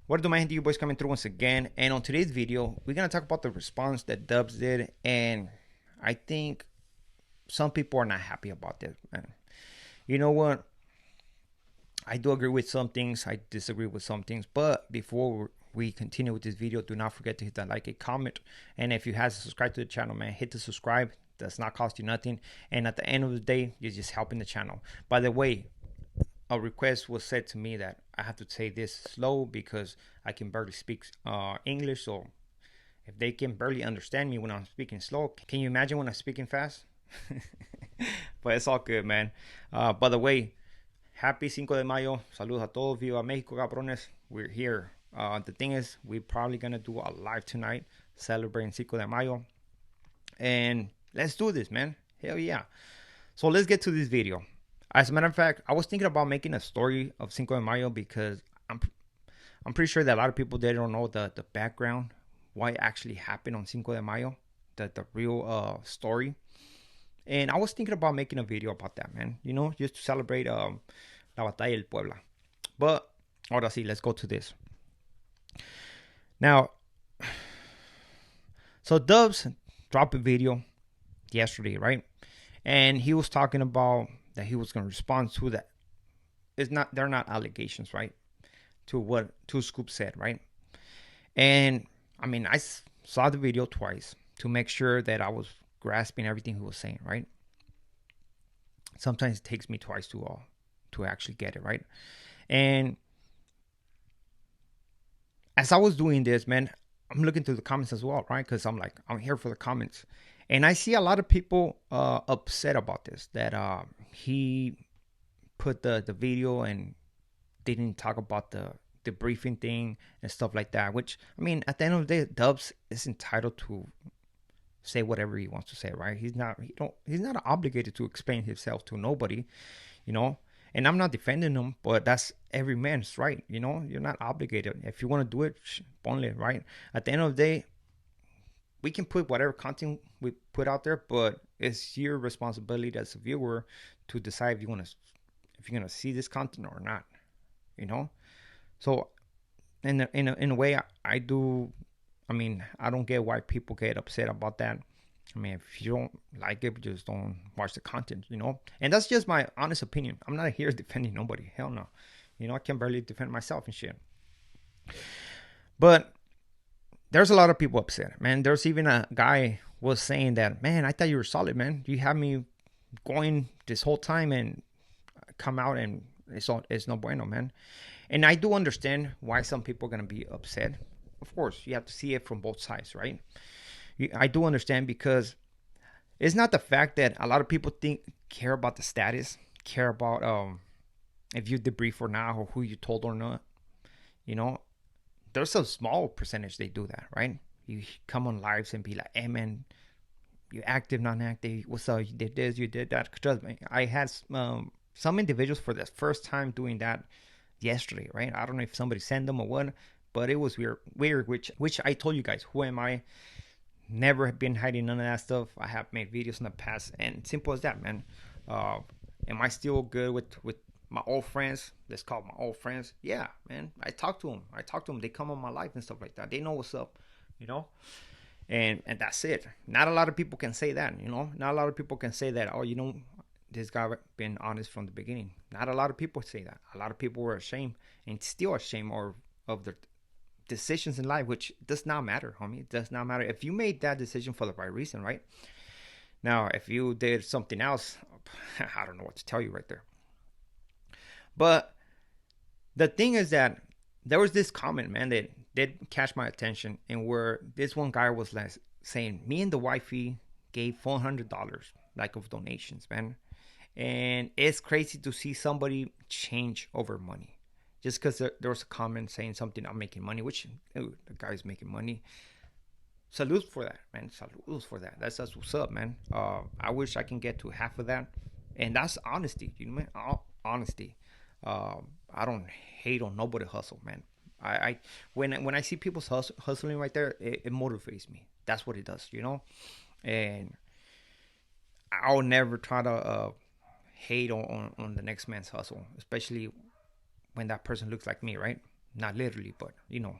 What do my gente, you boys coming through once again? And on today's video, we're gonna talk about the response that Dubs did, and I think some people are not happy about this, man. You know what? I do agree with some things. I disagree with some things. But before we continue with this video, do not forget to hit that like, a comment, and if you haven't subscribed to the channel, man, hit the subscribe. Does not cost you nothing, and at the end of the day, you're just helping the channel. By the way, a request was said to me that I have to say this slow because I can barely speak English. So if they can barely understand me when I'm speaking slow, can you imagine when I'm speaking fast? But it's all good, man. By the way, happy Cinco de Mayo. Saludos a todos. Viva Mexico, cabrones. We're here. The thing is, we're probably going to do a live tonight celebrating Cinco de Mayo. And let's do this, man. Hell yeah. So let's get to this video. As a matter of fact, I was thinking about making a story of Cinco de Mayo because I'm pretty sure that a lot of people they don't know the background, why it actually happened on Cinco de Mayo, the real story. And I was thinking about making a video about that, man. You know, just to celebrate La Batalla del Puebla. But ahora sí, let's go to this. Now, so Dubs dropped a video yesterday, right? And he was talking about that he was going to respond to that. They're not allegations, right? To what Two Scoop said, right? And I mean, I saw the video twice to make sure that I was grasping everything he was saying, right? Sometimes it takes me twice to actually get it, right? And as I was doing this, man, I'm looking through the comments as well, right? Because I'm here for the comments, and I see a lot of people upset about this that he put the video and didn't talk about the briefing thing and stuff like that. Which I mean, at the end of the day, Dubs is entitled to say whatever he wants to say, right? He's not obligated to explain himself to nobody, you know. And I'm not defending him, but that's every man's right, you know. You're not obligated. If you want to do it, only right. At the end of the day, we can put whatever content we put out there, but it's your responsibility as a viewer to decide if you're gonna see this content or not, you know. So in a way, I do. I mean, I don't get why people get upset about that. I mean, if you don't like it, just don't watch the content, you know. And that's just my honest opinion. I'm not here defending nobody. Hell no. You know, I can barely defend myself and shit. But there's a lot of people upset, man. There's even a guy was saying that, man, I thought you were solid, man. You had me going this whole time and come out and it's no bueno, man. And I do understand why some people are gonna be upset. Of course, you have to see it from both sides, right? I do understand because it's not the fact that a lot of people care about the status, care about if you debrief or not, or who you told or not. You know, there's a small percentage they do that, right? You come on lives and be like, "Hey, man, you active, non-active? What's up? You did this, you did that." Trust me, I had some individuals for the first time doing that yesterday, right? I don't know if somebody sent them or what, but it was weird. Which I told you guys, who am I? Never been hiding none of that stuff. I have made videos in the past, and simple as that, man. Uh, am I still good with my old friends? Let's call them my old friends. Yeah, man. I talk to them. They come on my life and stuff like that. They know what's up, you know. And that's it. Not a lot of people can say that, you know. Not a lot of people can say that. Oh, you know, this guy been honest from the beginning. Not a lot of people say that. A lot of people were ashamed and still ashamed of their decisions in life, which does not matter, homie. It does not matter if you made that decision for the right reason, right? Now, if you did something else, I don't know what to tell you right there. But the thing is that there was this comment, man, that did catch my attention, and where this one guy was like saying, "Me and the wifey gave $400 like of donations, man," and it's crazy to see somebody change over money just because there was a comment saying something, "I'm making money," which the guy's making money. Salutes for that, man. Salutes for that. That's what's up, man. I wish I can get to half of that, and that's honesty. You know, man. Honesty. I don't hate on nobody hustle, man. I when I see people hustling right there, it motivates me. That's what it does, you know. And I'll never try to hate on the next man's hustle, especially when that person looks like me, right? not literally, but you know.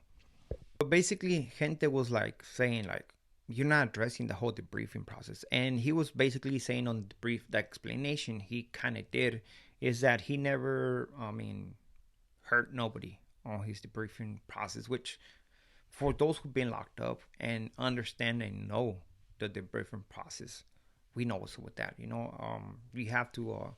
But basically, Gente was like saying like you're not addressing the whole debriefing process, and he was basically saying on the brief, the explanation he kind of did is that he never, I mean, hurt nobody on his debriefing process, which for those who've been locked up and understand and know the debriefing process, we know what's with that. You know, you have to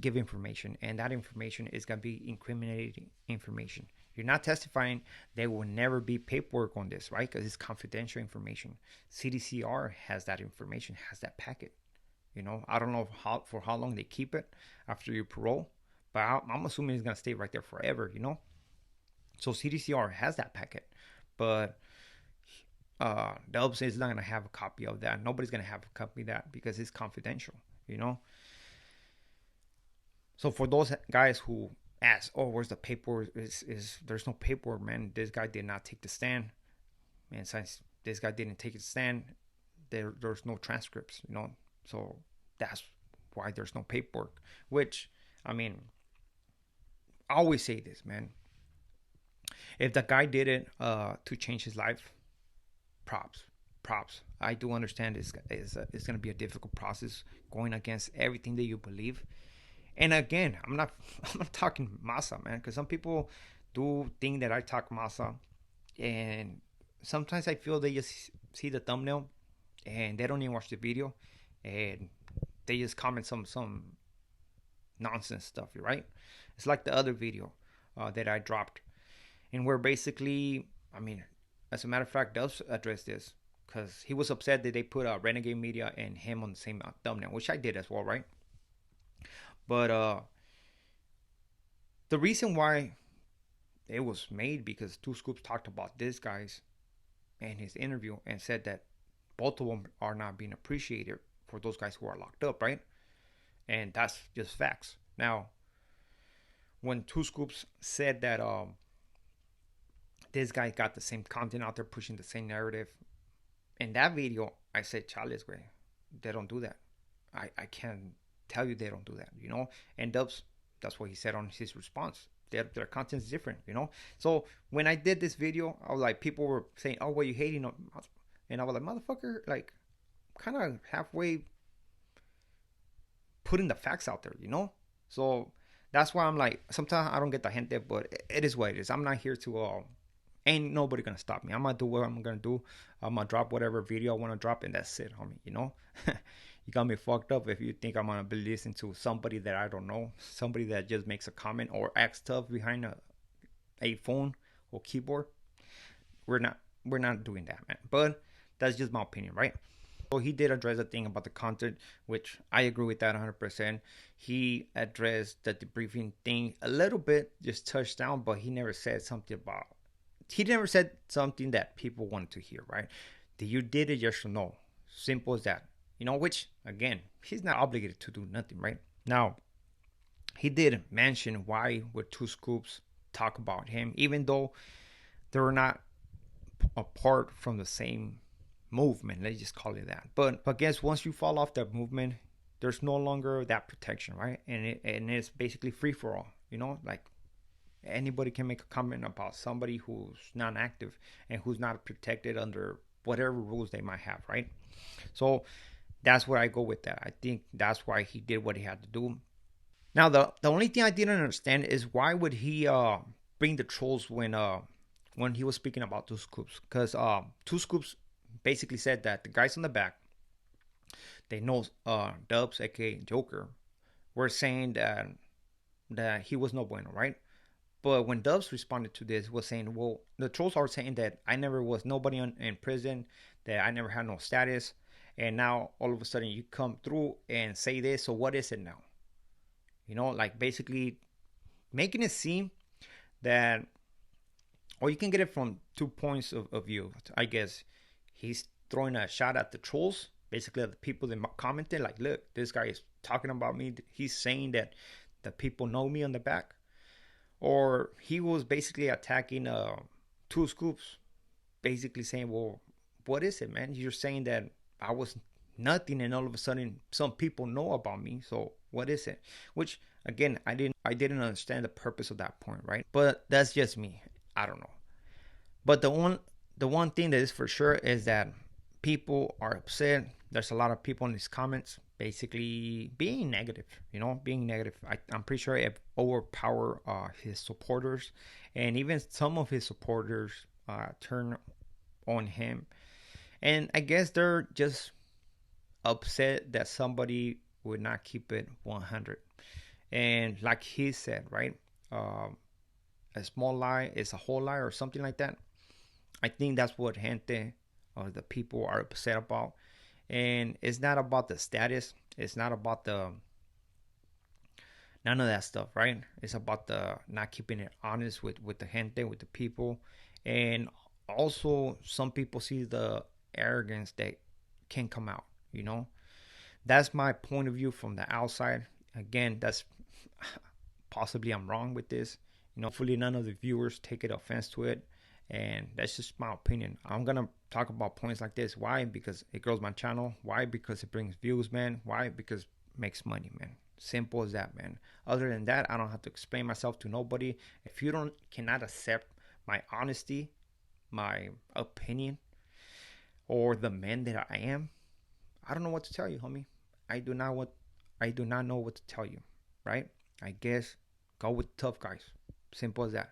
give information, and that information is gonna be incriminating information. You're not testifying. There will never be paperwork on this, right? Because it's confidential information. CDCR has that information, has that packet. You know, I don't know for how long they keep it after your parole, but I'm assuming it's gonna stay right there forever. You know, so CDCR has that packet, but Dubs is not gonna have a copy of that. Nobody's gonna have a copy of that because it's confidential. You know, so for those guys who ask, "Oh, where's the paperwork?" Is there's no paperwork, man. This guy did not take the stand, and since this guy didn't take the stand, there's no transcripts, you know. So that's why there's no paperwork. Which, I mean, I always say this, man. If the guy did it to change his life, props, props. I do understand it's going to be a difficult process going against everything that you believe. And again, I'm not talking masa, man, because some people do think that I talk masa, and sometimes I feel they just see the thumbnail and they don't even watch the video, and they just comment some nonsense stuff, right? It's like the other video that I dropped, and where basically, I mean, as a matter of fact, does address this because he was upset that they put Renegade Media and him on the same thumbnail, which I did as well, right? But the reason why it was made because Two Scoops talked about this guy's in his interview and said that both of them are not being appreciated for those guys who are locked up, right? And that's just facts. Now, when Two Scoops said that this guy got the same content out there pushing the same narrative, in that video, I said, Chales, way, they don't do that. I can't tell you they don't do that, you know? And Dubs, that's what he said on his response. Their content is different, you know? So when I did this video, I was like, people were saying, oh, well, you hating on, and I was like, motherfucker, like, kind of halfway putting the facts out there, you know? So that's why I'm like, sometimes I don't get the gente, but it is what it is. I'm not here to, ain't nobody gonna stop me. I'm gonna do what I'm gonna do. I'm gonna drop whatever video I wanna drop, and that's it, homie, you know? You got me fucked up if you think I'm gonna be listening to somebody that I don't know, somebody that just makes a comment or acts tough behind a phone or keyboard. We're not doing that, man. But that's just my opinion, right? So he did address the thing about the content, which I agree with that 100%. He addressed the debriefing thing a little bit, just touched down, but he never said something about. He never said something that people wanted to hear, right? Did you did it, yes or no? Simple as that. You know, which again, he's not obligated to do nothing, right? Now, he did mention why would Two Scoops talk about him, even though they're not apart from the same movement. Let's just call it that. But I guess once you fall off that movement, there's no longer that protection, right? And it's basically free for all. You know, like anybody can make a comment about somebody who's not active and who's not protected under whatever rules they might have, right? So that's where I go with that. I think that's why he did what he had to do. Now, the only thing I didn't understand is why would he bring the trolls when he was speaking about Two Scoops? Because Two Scoops basically said that the guys on the back, they know Dubs, aka Joker, were saying that he was no bueno, right? But when Dubs responded to this, was saying, well, the trolls are saying that I never was nobody in prison, that I never had no status, and now all of a sudden you come through and say this. So what is it now? You know, like basically making it seem that, or you can get it from 2 points of view. I guess he's throwing a shot at the trolls, basically at the people that commented, like, look, this guy is talking about me. He's saying that the people know me on the back. Or he was basically attacking Two Scoops, basically saying, well, what is it, man? You're saying that I was nothing, and all of a sudden some people know about me. So what is it? Which again, I didn't understand the purpose of that point, right? But that's just me. I don't know. But the one thing that is for sure is that people are upset. There's a lot of people in these comments basically being negative, being negative. I'm pretty sure it overpower his supporters, and even some of his supporters turn on him. And I guess they're just upset that somebody would not keep it 100. And like he said, right? Um, a small lie is a whole lie, or something like that. I think that's what gente or the people are upset about. And it's not about the status. It's not about the none of that stuff, right? It's about the not keeping it honest with the gente, with the people. And also some people see the arrogance that can come out, you know? That's my point of view from the outside. Again, that's possibly I'm wrong with this. Hopefully none of the viewers take it offense to it. And that's just my opinion. I'm gonna talk about points like this. Why? Because it grows my channel. Why? Because it brings views, man. Why? Because it makes money, man. Simple as that, man. Other than that, I don't have to explain myself to nobody. If you don't cannot accept my honesty, my opinion, or the man that I am, I don't know what to tell you, homie. I do not what I do not know what to tell you, right? I guess go with tough guys. Simple as that.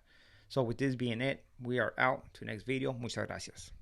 So with this being it, we are out to next video. Muchas gracias.